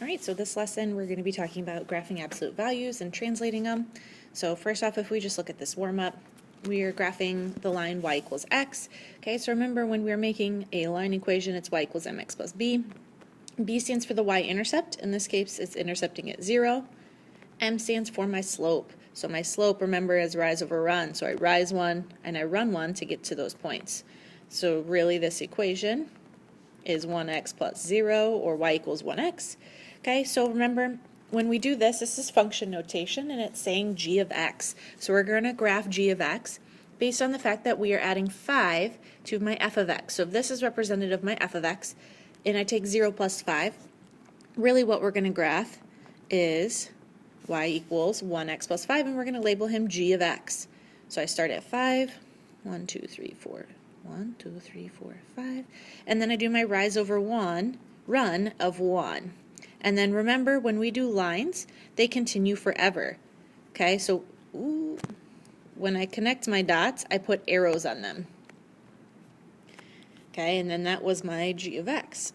All right, so this lesson we're going to be talking about graphing absolute values and translating them. So first off, if we just look at this warm-up, we are graphing the line y equals x. Okay, so remember when we're making a line equation, it's y equals mx plus b. B stands for the y-intercept. In this case, it's intercepting at 0. M stands for my slope. So my slope, remember, is rise over run. So I rise 1 and I run 1 to get to those points. So really this equation is 1x plus 0, or y equals 1x. Okay, so remember, when we do this, this is function notation, and it's saying g of x. So we're going to graph g of x based on the fact that we are adding 5 to my f of x. So if this is representative of my f of x, and I take 0 plus 5, really what we're going to graph is y equals 1x plus 5, and we're going to label him g of x. So I start at 5, 1, 2, 3, 4, 1, 2, 3, 4, 5, and then I do my rise over 1, run of 1. And then remember, when we do lines, they continue forever. Okay, so when I connect my dots, I put arrows on them. Okay, and then that was my g of x.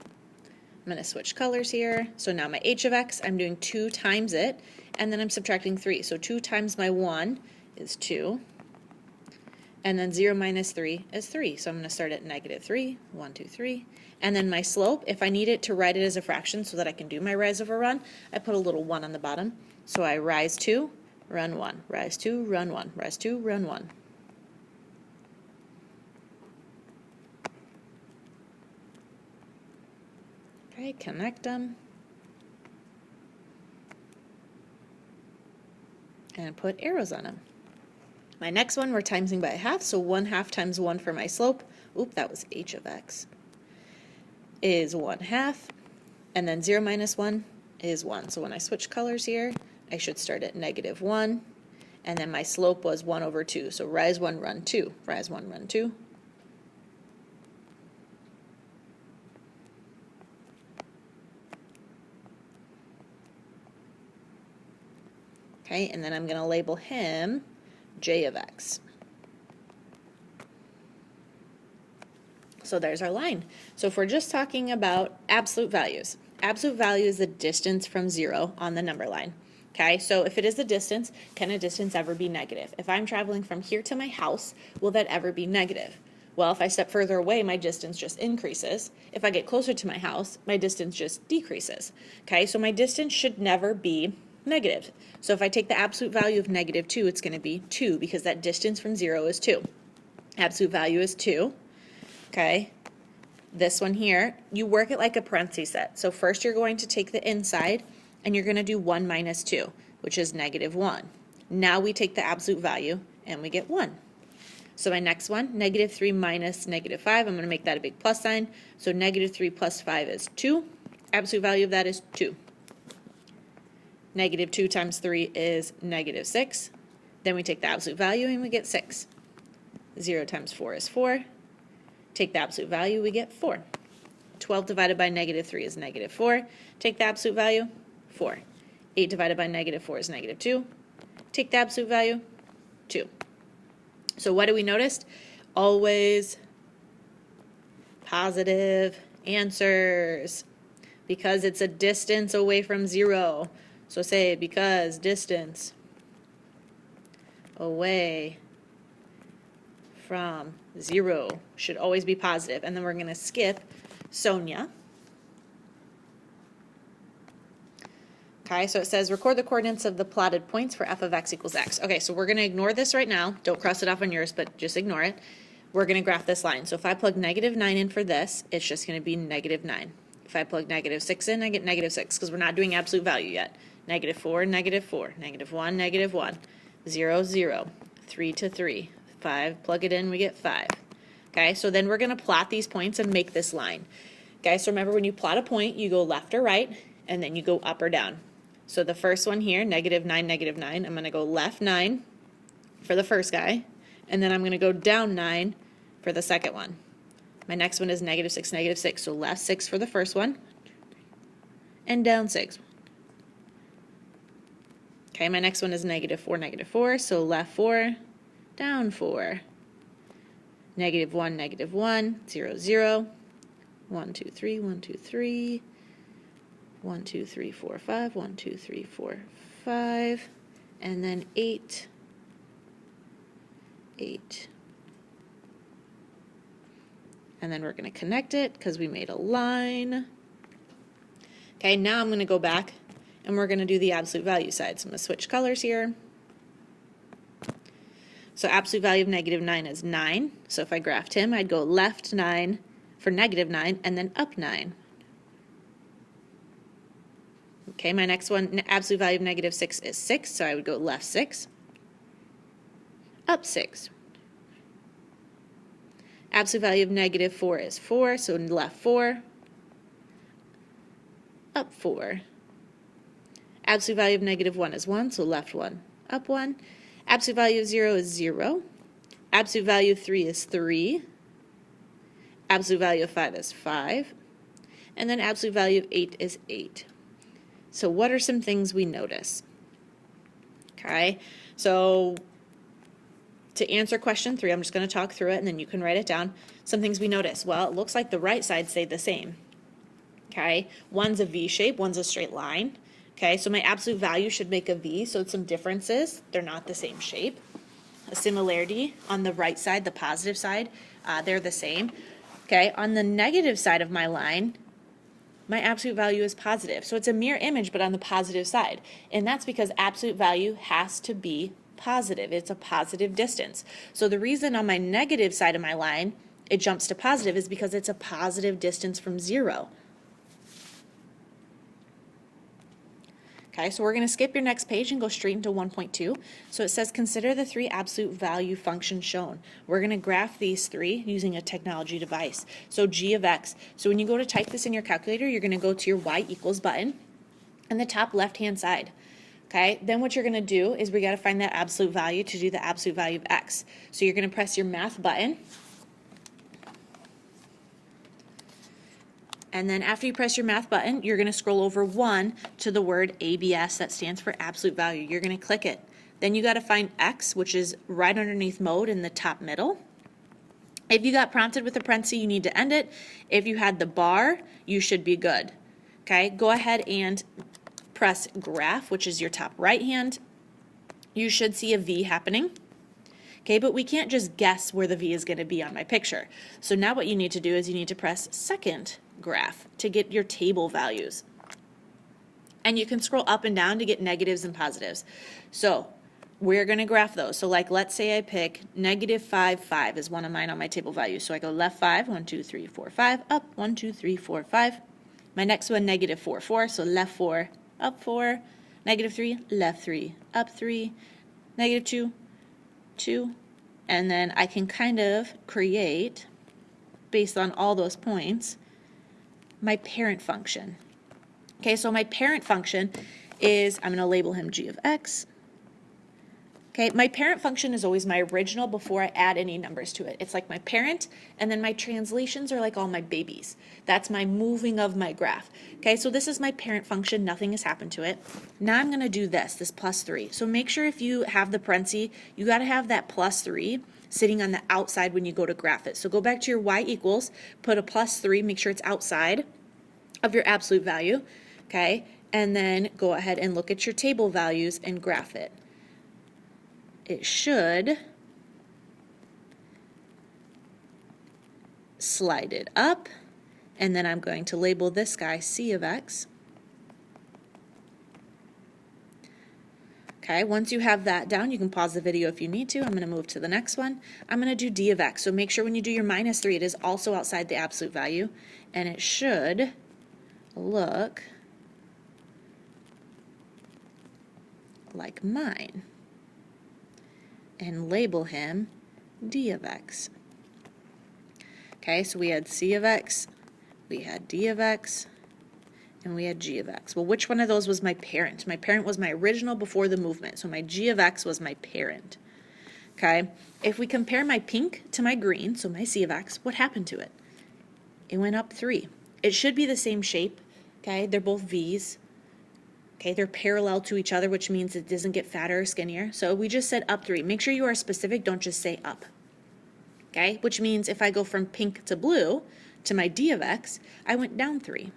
I'm going to switch colors here. So now my h of x, I'm doing 2 times it, and then I'm subtracting 3. So 2 times my 1 is 2. And then 0 minus 3 is 3. So I'm going to start at negative 3, 1, 2, 3. And then my slope, if I need it to write it as a fraction so that I can do my rise over run, I put a little 1 on the bottom. So I rise 2, run 1, rise 2, run 1, rise 2, run 1. Okay, connect them. And put arrows on them. My next one, we're timesing by a half, so 1/2 times 1 for my slope. Oop, that was h of x. Is 1/2, and then 0 minus 1 is 1. So when I switch colors here, I should start at negative 1, and then my slope was 1 over 2. So rise 1, run 2. Rise 1, run 2. Okay, and then I'm going to label him j of x. So there's our line. So if we're just talking about absolute values is the distance from 0 on the number line. Okay, so if it is the distance, can a distance ever be negative? If I'm traveling from here to my house, will that ever be negative? Well, if I step further away, my distance just increases. If I get closer to my house, my distance just decreases. Okay, so my distance should never be negative. So if I take the absolute value of negative 2, it's going to be 2, because that distance from 0 is 2. Absolute value is 2. Okay, this one here, you work it like a parentheses set. So first you're going to take the inside, and you're going to do 1 minus 2, which is negative 1. Now we take the absolute value, and we get 1. So my next one, negative 3 minus negative 5, I'm going to make that a big plus sign. So negative 3 plus 5 is 2. Absolute value of that is 2. Negative 2 times 3 is negative 6. Then we take the absolute value and we get 6. 0 times 4 is 4. Take the absolute value, we get 4. 12 divided by negative 3 is negative 4. Take the absolute value, 4. 8 divided by negative 4 is negative 2. Take the absolute value, 2. So what do we notice? Always positive answers, because it's a distance away from 0. So say, because distance away from 0 should always be positive. And then we're going to skip Sonia. Okay, so it says record the coordinates of the plotted points for f of x equals x. Okay, so we're going to ignore this right now. Don't cross it off on yours, but just ignore it. We're going to graph this line. So if I plug negative 9 in for this, it's just going to be negative 9. If I plug negative 6 in, I get negative 6, because we're not doing absolute value yet. Negative 4, negative 4, negative 1, negative 1, 0, 0, 3 to 3, 5, plug it in, we get 5. Okay, so then we're going to plot these points and make this line. Okay, so remember, when you plot a point, you go left or right, and then you go up or down. So the first one here, negative 9, negative 9, I'm going to go left 9 for the first guy, and then I'm going to go down 9 for the second one. My next one is negative 6, negative 6, so left 6 for the first one, and down 6. Okay, my next one is negative 4, so left 4, down 4. Negative 1, 0, 0. 1, 2, 3, 1, 2, 3. 1, 2, 3, 4, 5, 1, 2, 3, 4, 5, and then 8, 8. And then we're going to connect it because we made a line. Okay, now I'm going to go back and we're going to do the absolute value side. So I'm going to switch colors here. So absolute value of negative 9 is 9. So if I graphed him, I'd go left 9 for negative 9 and then up 9. Okay, my next one, absolute value of negative 6 is 6, so I would go left 6, up 6. Absolute value of negative 4 is 4, so left 4, up 4. Absolute value of negative 1 is 1, so left 1, up 1. Absolute value of 0 is 0. Absolute value of 3 is 3. Absolute value of 5 is 5. And then absolute value of 8 is 8. So what are some things we notice? Okay, so to answer question 3, I'm just going to talk through it and then you can write it down. Some things we notice. Well, it looks like the right side stayed the same. Okay, one's a V shape, one's a straight line. Okay, so my absolute value should make a V, so it's some differences. They're not the same shape. A similarity on the right side, the positive side, they're the same. Okay, on the negative side of my line, my absolute value is positive. So it's a mirror image, but on the positive side. And that's because absolute value has to be positive. It's a positive distance. So the reason on my negative side of my line it jumps to positive is because it's a positive distance from 0. Okay, so we're going to skip your next page and go straight into 1.2. So it says consider the 3 absolute value functions shown. We're going to graph these 3 using a technology device. So g of x. So when you go to type this in your calculator, you're going to go to your y equals button on the top left hand side. Okay, then what you're going to do is we got to find that absolute value to do the absolute value of x. So you're going to press your math button. And then after you press your math button, you're going to scroll over 1 to the word ABS, that stands for absolute value. You're going to click it. Then you got to find X, which is right underneath mode in the top middle. If you got prompted with a parenthesis, you need to end it. If you had the bar, you should be good. Okay, go ahead and press graph, which is your top right hand. You should see a V happening. Okay, but we can't just guess where the V is going to be on my picture. So now what you need to do is you need to press second graph to get your table values. And you can scroll up and down to get negatives and positives. So we're going to graph those. So like let's say I pick negative 5, 5 is one of mine on my table values. So I go left 5, 1, 2, 3, 4, 5, up 1, 2, 3, 4, 5. My next one negative 4, 4. So left 4, up 4. Negative 3, left 3, up 3. Negative 2, 2. And then I can kind of create, based on all those points, my parent function. Okay, so my parent function is, I'm going to label him g of x. Okay, my parent function is always my original before I add any numbers to it. It's like my parent, and then my translations are like all my babies. That's my moving of my graph. Okay, so this is my parent function. Nothing has happened to it. Now I'm going to do this plus 3. So make sure if you have the parenthesis, you got to have that plus 3 sitting on the outside when you go to graph it. So go back to your y equals, put a plus 3, make sure it's outside of your absolute value, okay? And then go ahead and look at your table values and graph it. It should slide it up, and then I'm going to label this guy C of x. Okay, once you have that down, you can pause the video if you need to. I'm going to move to the next one. I'm going to do d of x. So make sure when you do your minus 3, it is also outside the absolute value. And it should look like mine. And label him d of x. Okay, so we had c of x, we had d of x, and we had g of x. Well, which one of those was my parent? My parent was my original before the movement, so my g of x was my parent. Okay, if we compare my pink to my green, so my c of x, what happened to it? It went up 3. It should be the same shape, okay? They're both V's. Okay, they're parallel to each other, which means it doesn't get fatter or skinnier. So we just said up 3. Make sure you are specific, don't just say up. Okay, which means if I go from pink to blue to my d of x, I went down 3.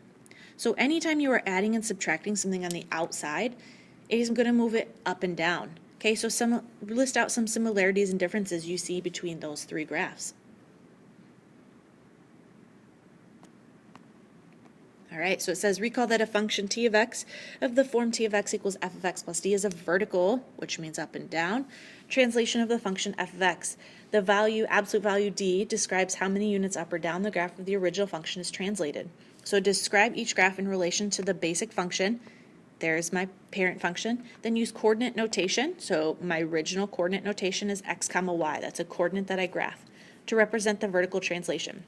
So anytime you are adding and subtracting something on the outside, it is going to move it up and down. Okay, so list out some similarities and differences you see between those three graphs. All right, so it says, recall that a function t of x of the form t of x equals f of x plus d is a vertical, which means up and down, translation of the function f of x. The value, absolute value d, describes how many units up or down the graph of the original function is translated. So describe each graph in relation to the basic function. There's my parent function. Then use coordinate notation. So my original coordinate notation is x comma y. That's a coordinate that I graph to represent the vertical translation.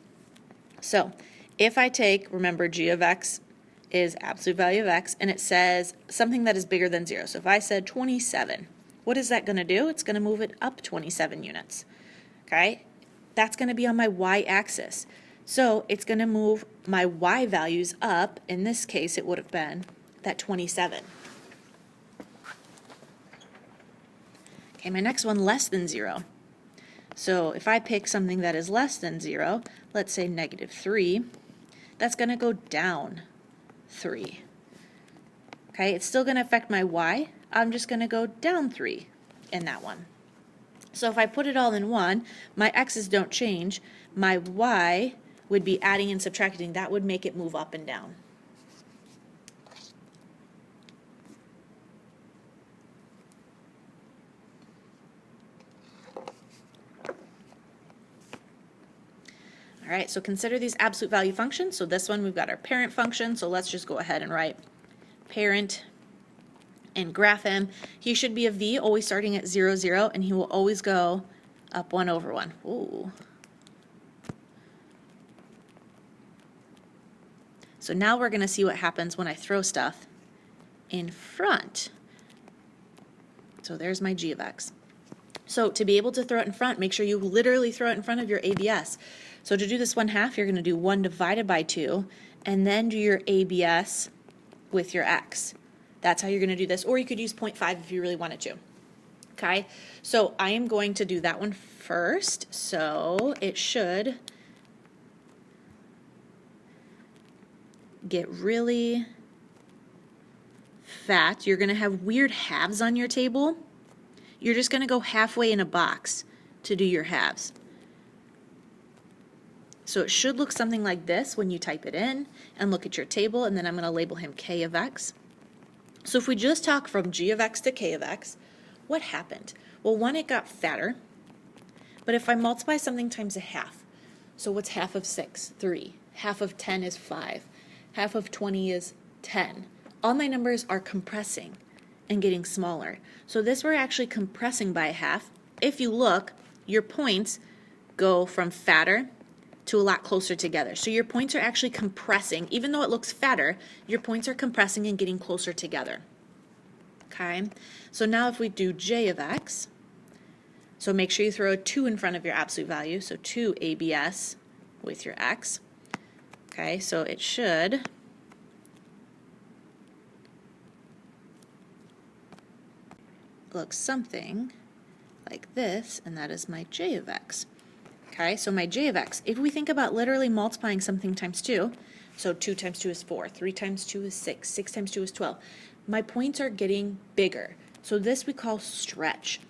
So if I take, remember, g of x is absolute value of x, and it says something that is bigger than 0. So if I said 27, what is that going to do? It's going to move it up 27 units. Okay? That's going to be on my y-axis. So it's going to move my y values up. In this case, it would have been that 27. Okay, my next one, less than 0. So if I pick something that is less than 0, let's say negative 3, that's going to go down 3. Okay, it's still going to affect my y. I'm just going to go down 3 in that one. So if I put it all in one, my x's don't change. My y would be adding and subtracting. That would make it move up and down. All right, so consider these absolute value functions. So this one, we've got our parent function. So let's just go ahead and write parent and graph him. He should be a v, always starting at 0, 0, and he will always go up 1 over 1. Ooh. So now we're going to see what happens when I throw stuff in front. So there's my g of x. So to be able to throw it in front, make sure you literally throw it in front of your ABS. So to do this 1/2, you're going to do 1 divided by 2, and then do your ABS with your x. That's how you're going to do this, or you could use 0.5 if you really wanted to. Okay, so I am going to do that one first, so it should get really fat. You're going to have weird halves on your table. You're just going to go halfway in a box to do your halves. So it should look something like this when you type it in and look at your table, and then I'm going to label him k of x. So if we just talk from g of x to k of x, what happened? Well, one, it got fatter, but if I multiply something times 1/2, so what's half of 6? 3. Half of 10 is 5. Half of 20 is 10. All my numbers are compressing and getting smaller. So this we're actually compressing by 1/2. If you look, your points go from fatter to a lot closer together. So your points are actually compressing. Even though it looks fatter, your points are compressing and getting closer together. Okay, so now if we do j of x, so make sure you throw a 2 in front of your absolute value, so 2 ABS with your x. Okay, so it should look something like this, and that is my j of x. Okay, so my j of x, if we think about literally multiplying something times 2, so 2 times 2 is 4, 3 times 2 is 6, 6 times 2 is 12. My points are getting bigger. So this we call stretch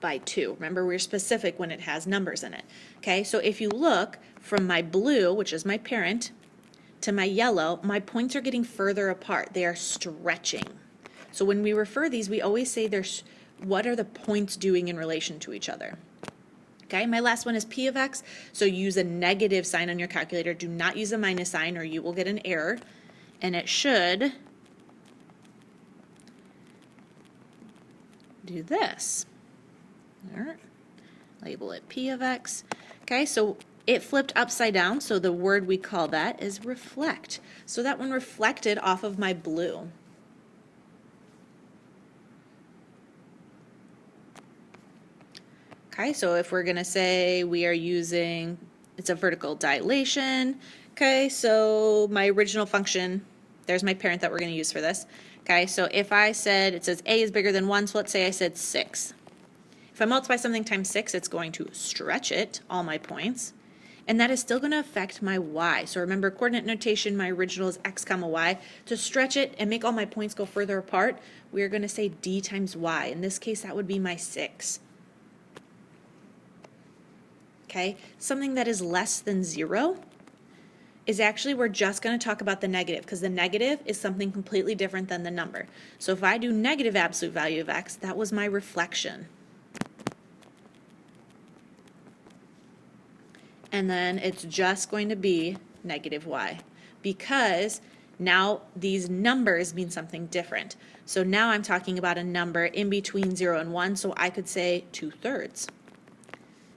by 2. Remember, we're specific when it has numbers in it. Okay, so if you look from my blue, which is my parent, to my yellow, my points are getting further apart. They are stretching. So when we refer these, we always say what are the points doing in relation to each other. Okay, my last one is p of x, so use a negative sign on your calculator. Do not use a minus sign or you will get an error, and it should do this. All right. Label it p of x. Okay, so it flipped upside down, so the word we call that is reflect. So that one reflected off of my blue. Okay, so if we're going to say we are using, it's a vertical dilation. Okay, so my original function, there's my parent that we're going to use for this. Okay, so if I said, it says a is bigger than 1, so let's say I said 6. If I multiply something times 6, it's going to stretch it, all my points. and that is still going to affect my y. So remember, coordinate notation, my original is x comma y. To stretch it and make all my points go further apart, we are going to say d times y. In this case, that would be my 6. Okay, something that is less than 0 is actually, we're just going to talk about the negative, because the negative is something completely different than the number. So if I do negative absolute value of x, that was my reflection. And then it's just going to be negative y, because now these numbers mean something different. So now I'm talking about a number in between 0 and 1, so I could say 2/3.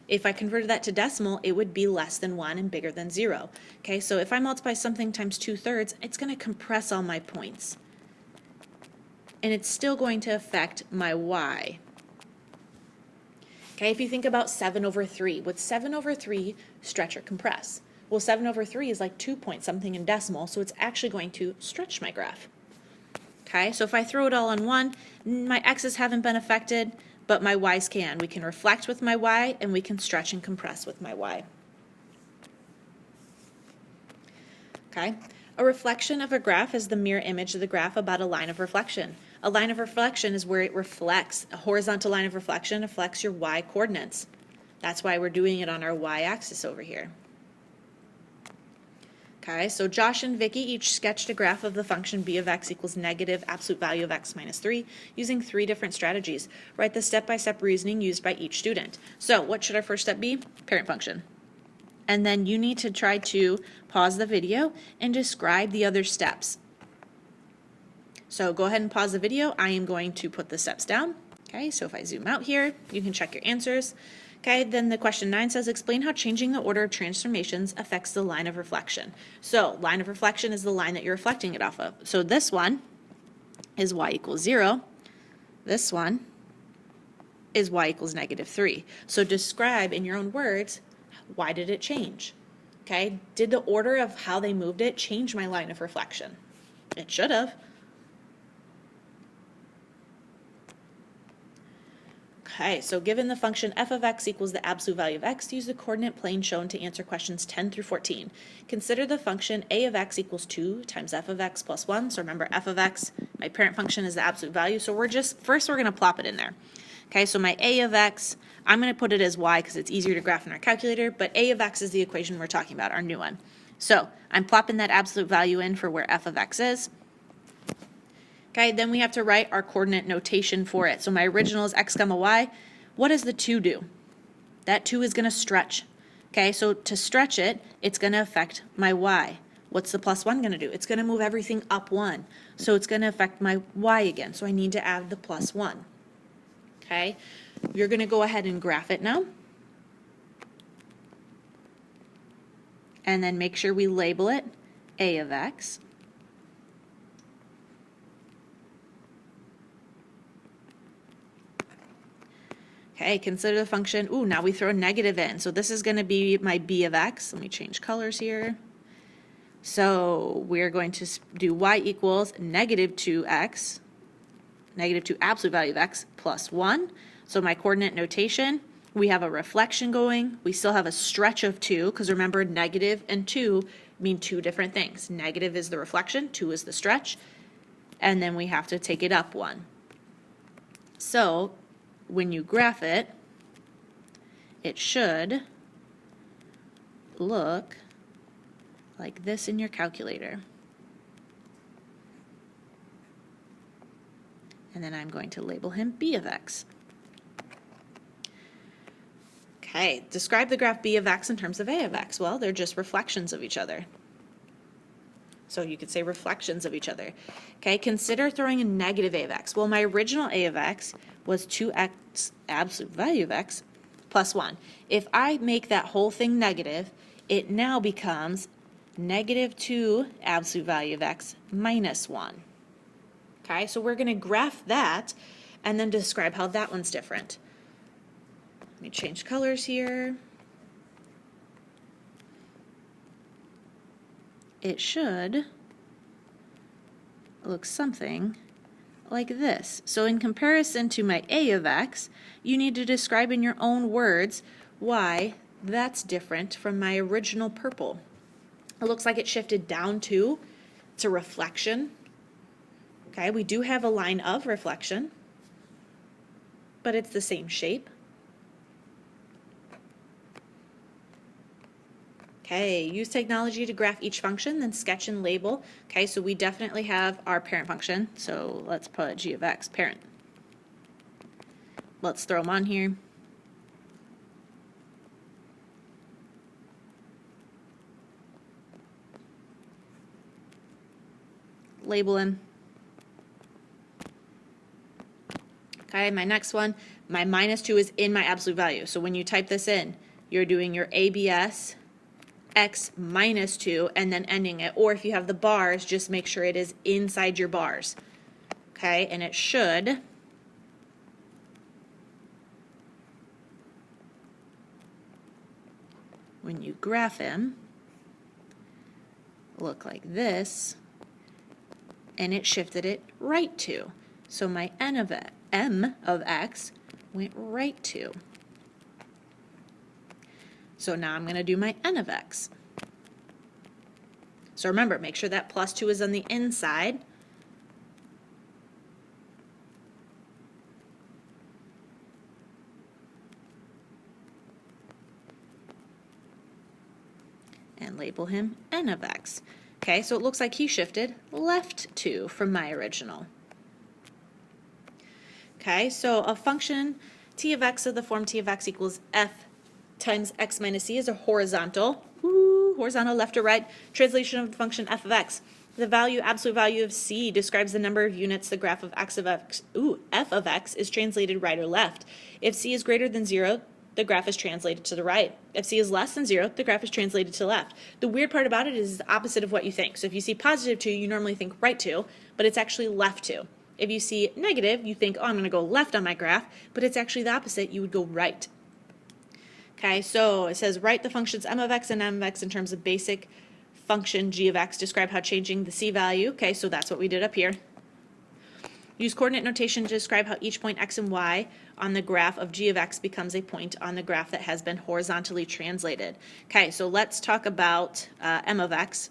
If I converted that to decimal, it would be less than 1 and bigger than 0. Okay, so if I multiply something times 2/3, it's going to compress all my points. And it's still going to affect my y. Okay, if you think about 7/3, would 7/3 stretch or compress? Well, 7/3 is like 2 point something in decimal, so it's actually going to stretch my graph. Okay, so if I throw it all on 1, my x's haven't been affected, but my y's can. We can reflect with my y, and we can stretch and compress with my y. Okay, a reflection of a graph is the mirror image of the graph about a line of reflection. A line of reflection is where it reflects. A horizontal line of reflection reflects your y coordinates. That's why we're doing it on our y-axis over here. Okay, so Josh and Vicky each sketched a graph of the function b of x equals negative absolute value of x minus 3 using 3 different strategies. Write the step-by-step reasoning used by each student. So what should our first step be? Parent function. And then you need to try to pause the video and describe the other steps. So go ahead and pause the video. I am going to put the steps down. Okay, so if I zoom out here, you can check your answers. Okay, then the question 9 says, explain how changing the order of transformations affects the line of reflection. So line of reflection is the line that you're reflecting it off of. So this one is y equals 0. This one is y equals negative 3. So describe in your own words, why did it change? Okay, did the order of how they moved it change my line of reflection? It should have. Okay, so given the function f of x equals the absolute value of x, use the coordinate plane shown to answer questions 10 through 14. Consider the function a of x equals 2 times f of x plus 1. So remember, f of x, my parent function is the absolute value. So first we're going to plop it in there. Okay, so my a of x, I'm going to put it as y because it's easier to graph in our calculator, but a of x is the equation we're talking about, our new one. So I'm plopping that absolute value in for where f of x is. Okay, then we have to write our coordinate notation for it. So my original is x comma y. What does the 2 do? That 2 is going to stretch. Okay, so to stretch it, it's going to affect my y. What's the plus 1 going to do? It's going to move everything up 1. So it's going to affect my y again. So I need to add the plus 1. Okay, you're going to go ahead and graph it now. And then make sure we label it a of x. Okay, consider the function, now we throw a negative in. So this is going to be my b of x. Let me change colors here. So we're going to do y equals negative 2x, negative 2 absolute value of x plus 1. So my coordinate notation, we have a reflection going. We still have a stretch of 2, because remember, negative and 2 mean 2 different things. Negative is the reflection, 2 is the stretch, and then we have to take it up 1. So when you graph it, it should look like this in your calculator. And then I'm going to label him b of x. Okay, describe the graph b of x in terms of a of x. Well, they're just reflections of each other. So you could say reflections of each other. Okay, consider throwing a negative a of x. Well, my original a of x was 2x absolute value of x plus 1. If I make that whole thing negative, it now becomes negative 2 absolute value of x minus 1. Okay, so we're going to graph that and then describe how that one's different. Let me change colors here. It should look something like this. So in comparison to my a of x, you need to describe in your own words why that's different from my original purple. It looks like it shifted down 2. It's a reflection. Okay, we do have a line of reflection, but it's the same shape. Okay, use technology to graph each function, then sketch and label. Okay, so we definitely have our parent function. So let's put g of x, parent. Let's throw them on here. Label him. Okay, my next one, my -2 is in my absolute value. So when you type this in, you're doing your ABS x -2 and then ending it. Or if you have the bars, just make sure it is inside your bars. Okay, and it should when you graph him look like this, and it shifted it right 2. So my m of x went right 2. So now I'm going to do my n of x. So remember, make sure that +2 is on the inside. And label him n of x. Okay, so it looks like he shifted left 2 from my original. Okay, so a function t of x of the form t of x equals f times x minus c is a horizontal, horizontal left or right, translation of the function f of x. The value, absolute value of c describes the number of units the graph of f of x is translated right or left. If c is greater than 0, the graph is translated to the right. If c is less than 0, the graph is translated to the left. The weird part about it is the opposite of what you think. So if you see +2, you normally think right 2, but it's actually left 2. If you see negative, you think, oh, I'm going to go left on my graph, but it's actually the opposite. You would go right. Okay, so it says write the functions m of x and n of x in terms of basic function g of x. Describe how changing the c value. Okay, so that's what we did up here. Use coordinate notation to describe how each point x and y on the graph of g of x becomes a point on the graph that has been horizontally translated. Okay, so let's talk about m of x,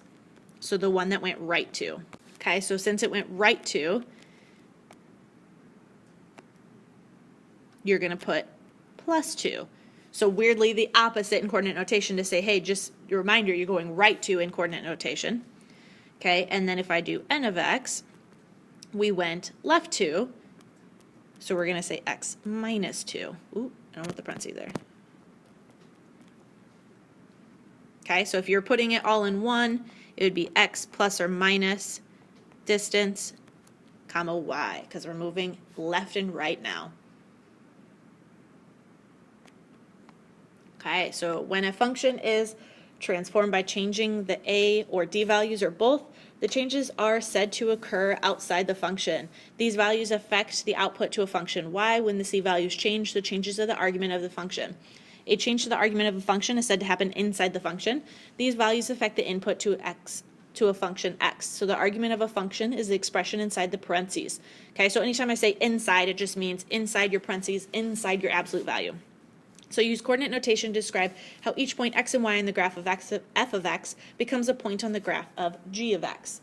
so the one that went right 2. Okay, so since it went right 2, you're going to put +2. So weirdly, the opposite in coordinate notation to say, hey, just a reminder, you're going right 2 in coordinate notation. Okay, and then if I do n of x, we went left 2, so we're going to say x minus 2. Ooh, I don't want the parentheses there. Okay, so if you're putting it all in one, it would be x plus or minus distance, comma y, because we're moving left and right now. Okay, so when a function is transformed by changing the a or d values or both, the changes are said to occur outside the function. These values affect the output to a function y. When the c values change, the changes are the argument of the function. A change to the argument of a function is said to happen inside the function. These values affect the input to a function x. So the argument of a function is the expression inside the parentheses. Okay, so anytime I say inside, it just means inside your parentheses, inside your absolute value. So use coordinate notation to describe how each point x and y in the graph of f of x becomes a point on the graph of g of x.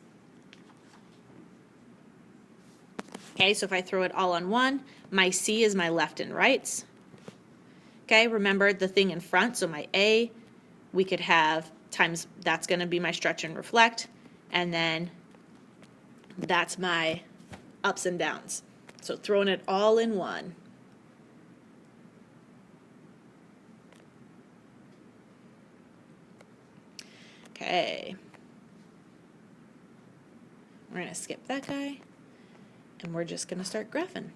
Okay, so if I throw it all on one, my c is my left and rights. Okay, remember the thing in front, so my a, we could have times, that's going to be my stretch and reflect, and then that's my ups and downs. So throwing it all in one. Okay, we're going to skip that guy, and we're just going to start graphing.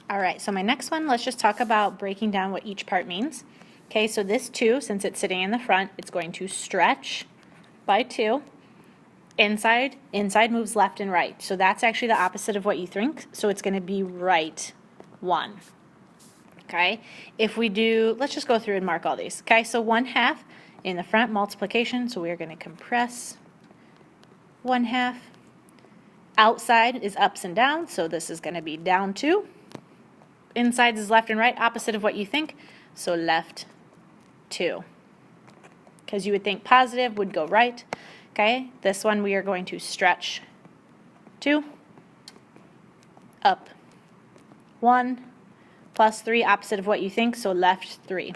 All right, so my next one, let's just talk about breaking down what each part means. Okay, so this 2, since it's sitting in the front, it's going to stretch by 2. Inside moves left and right, so that's actually the opposite of what you think, so it's going to be right 1. Okay, if we do, let's just go through and mark all these. Okay, so 1/2. In the front, multiplication, so we are going to compress 1/2. Outside is ups and downs, so this is going to be down 2. Inside is left and right, opposite of what you think, so left 2. Because you would think positive would go right. Okay, this one we are going to stretch 2, up 1, plus 3, opposite of what you think, so left 3.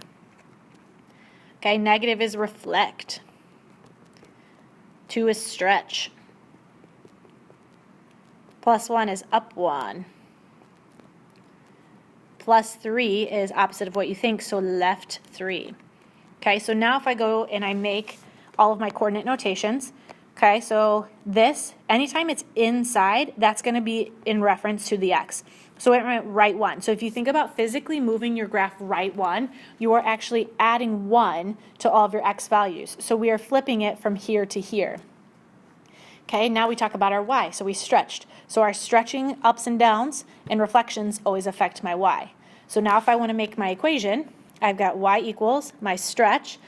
Okay, negative is reflect. 2 is stretch. Plus 1 is up 1. Plus 3 is opposite of what you think, so left 3. Okay, so now if I go and I make all of my coordinate notations, okay, so this, anytime it's inside, that's going to be in reference to the x. So it went right 1. So if you think about physically moving your graph right 1, you are actually adding 1 to all of your x values. So we are flipping it from here to here. Okay, now we talk about our y. So we stretched. So our stretching ups and downs and reflections always affect my y. So now if I want to make my equation, I've got y equals my stretch.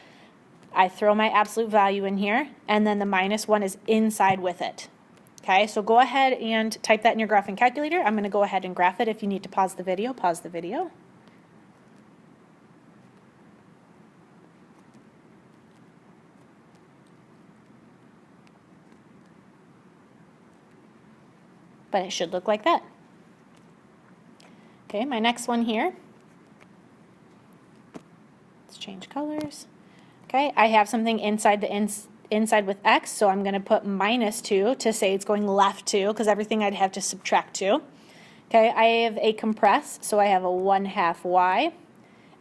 I throw my absolute value in here, and then the minus 1 is inside with it. Okay, so go ahead and type that in your graphing calculator. I'm going to go ahead and graph it. If you need to pause the video, pause the video. But it should look like that. Okay, my next one here. Let's change colors. Okay, I have something inside the inside with x, so I'm going to put minus 2 to say it's going left 2, because everything I'd have to subtract 2. Okay, I have a compress, so I have a 1/2 y,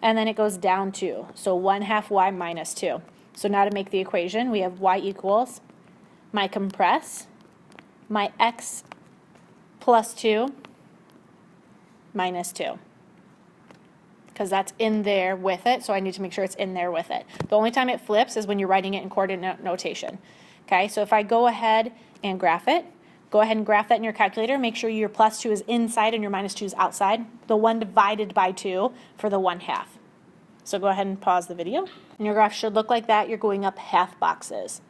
and then it goes down 2, so 1/2 y minus 2. So now to make the equation, we have y equals my compress, my x plus 2 minus 2. Because that's in there with it, so I need to make sure it's in there with it. The only time it flips is when you're writing it in coordinate notation. Okay, so if I go ahead and graph it, go ahead and graph that in your calculator. Make sure your plus 2 is inside and your minus 2 is outside. The 1 divided by 2 for the 1/2. So go ahead and pause the video. And your graph should look like that. You're going up half boxes.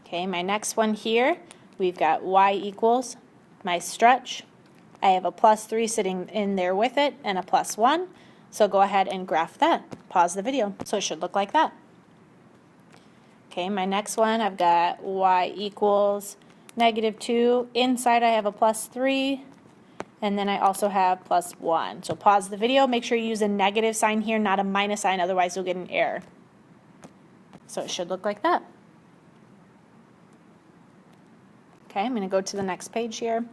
Okay, my next one here, we've got y equals my stretch. I have a plus 3 sitting in there with it and a plus 1. So go ahead and graph that. Pause the video. So it should look like that. Okay, my next one, I've got y equals negative 2. Inside I have a plus 3. And then I also have plus 1. So pause the video. Make sure you use a negative sign here, not a minus sign. Otherwise you'll get an error. So it should look like that. Okay, I'm going to go to the next page here.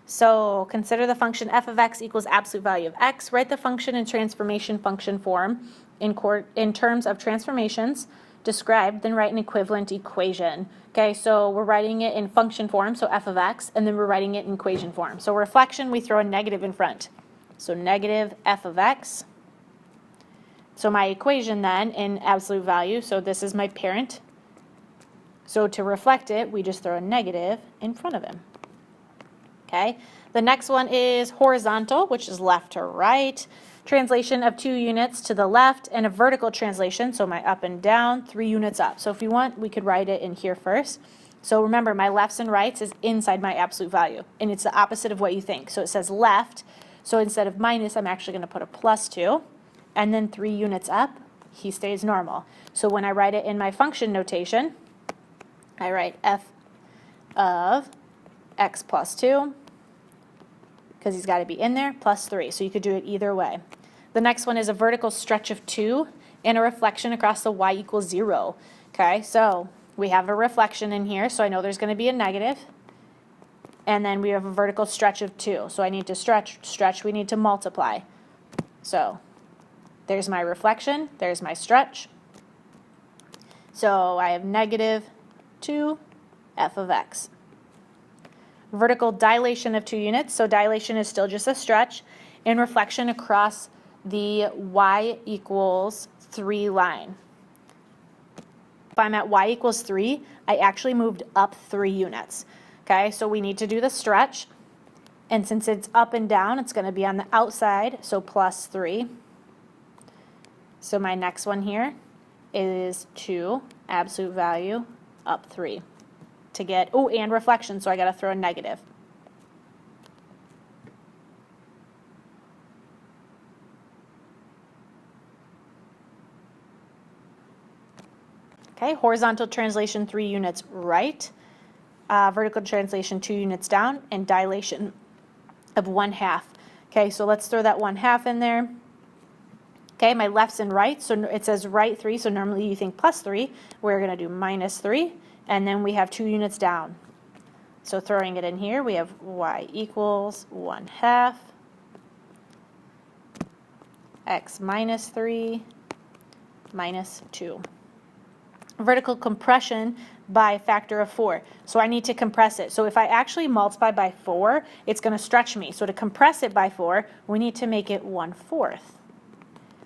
So consider the function f of x equals absolute value of x. Write the function in transformation function form in terms of transformations described, then write an equivalent equation. Okay, so we're writing it in function form, so f of x, and then we're writing it in equation form. So reflection, we throw a negative in front. So negative f of x. So my equation then in absolute value, so this is my parent. So to reflect it, we just throw a negative in front of him. Okay, the next one is horizontal, which is left to right. Translation of 2 units to the left, and a vertical translation, so my up and down, 3 units up. So if you want, we could write it in here first. So remember, my lefts and rights is inside my absolute value, and it's the opposite of what you think. So it says left, so instead of minus, I'm actually going to put a plus 2, and then 3 units up, he stays normal. So when I write it in my function notation, I write f of x plus 2, because he's got to be in there, plus 3. So you could do it either way. The next one is a vertical stretch of 2 and a reflection across the y equals 0. Okay, so we have a reflection in here, so I know there's going to be a negative. And then we have a vertical stretch of 2. So I need to stretch, we need to multiply. So there's my reflection, there's my stretch. So I have negative 2 f of x. Vertical dilation of 2 units, so dilation is still just a stretch, and reflection across the y equals 3 line. If I'm at y equals 3, I actually moved up 3 units. Okay, so we need to do the stretch, and since it's up and down, it's going to be on the outside, so plus 3. So my next one here is 2, absolute value, up 3. To get, oh, and reflection, so I got to throw a negative. Okay, horizontal translation 3 units right, vertical translation 2 units down, and dilation of 1/2. Okay, so let's throw that 1/2 in there. Okay, my left's and right, so it says right 3, so normally you think plus 3. We're going to do minus 3, and then we have 2 units down. So throwing it in here, we have y equals 1/2 x minus 3 minus 2. Vertical compression by a factor of 4. So I need to compress it. So if I actually multiply by 4, it's going to stretch me. So to compress it by 4, we need to make it 1/4.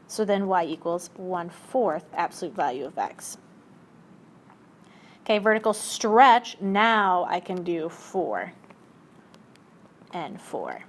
So then y equals 1/4 absolute value of x. Okay, vertical stretch, now I can do 4 and 4.